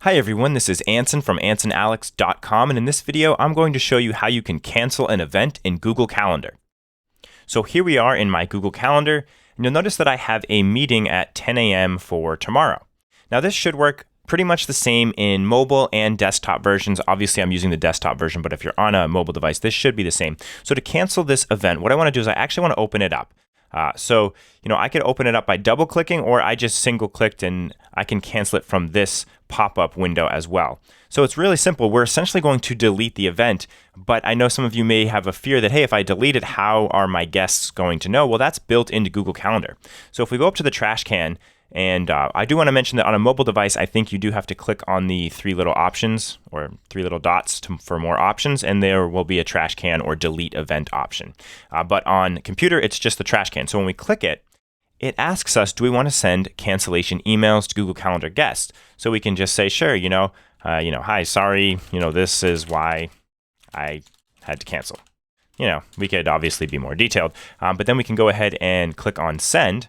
Hi everyone, this is Anson from AnsonAlex.com, and in this video I'm going to show you how you can cancel an event in Google Calendar. So here we are in my Google Calendar, and you'll notice that I have a meeting at 10 a.m. for tomorrow. Now this should work pretty much the same in mobile and desktop versions. Obviously I'm using the desktop version, but if you're on a mobile device, this should be the same. So to cancel this event, what I want to do is I actually want to open it up. I could open it up by double clicking, or I just single clicked and I can cancel it from this pop-up window as well. So it's really simple. We're essentially going to delete the event, but I know some of you may have a fear that, hey, if I delete it, how are my guests going to know? Well, that's built into Google Calendar. So if we go up to the trash can, and I do want to mention that on a mobile device, I think you do have to click on the three little options or three little dots for more options, and there will be a trash can or delete event option. But on computer, it's just the trash can. So when we click it, it asks us, do we want to send cancellation emails to Google Calendar guests? So we can just say, sure, hi, sorry, this is why I had to cancel. We could obviously be more detailed, but then we can go ahead and click on send.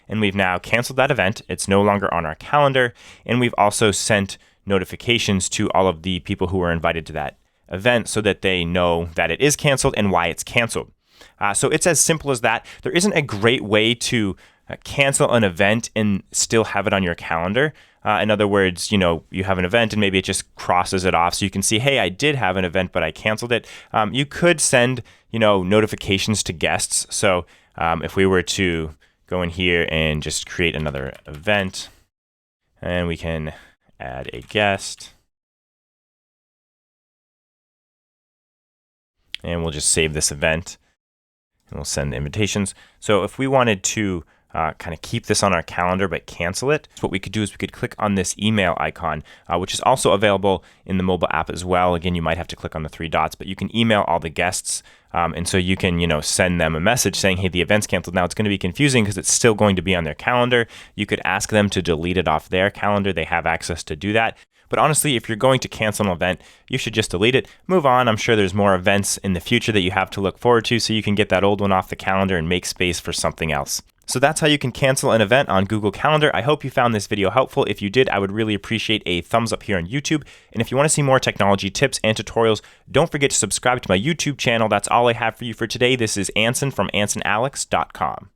And we've now canceled that event. It's no longer on our calendar. And we've also sent notifications to all of the people who were invited to that event so that they know that it is canceled and why it's canceled. So it's as simple as that. There isn't a great way to cancel an event and still have it on your calendar. In other words, you have an event and maybe it just crosses it off so you can see, hey, I did have an event, but I canceled it. You could send, notifications to guests. So if we were to go in here and just create another event, and we can add a guest, and we'll just save this event and we'll send the invitations. So if we wanted to kind of keep this on our calendar but cancel it, what we could do is we could click on this email icon, which is also available in the mobile app as well. Again, you might have to click on the three dots, but you can email all the guests. And so you can, send them a message saying, hey, the event's canceled. Now it's going to be confusing because it's still going to be on their calendar. You could ask them to delete it off their calendar. They have access to do that. But honestly, if you're going to cancel an event, you should just delete it, move on. I'm sure there's more events in the future that you have to look forward to, so you can get that old one off the calendar and make space for something else. So that's how you can cancel an event on Google Calendar. I hope you found this video helpful. If you did, I would really appreciate a thumbs up here on YouTube. And if you want to see more technology tips and tutorials, don't forget to subscribe to my YouTube channel. That's all I have for you for today. This is Anson from AnsonAlex.com.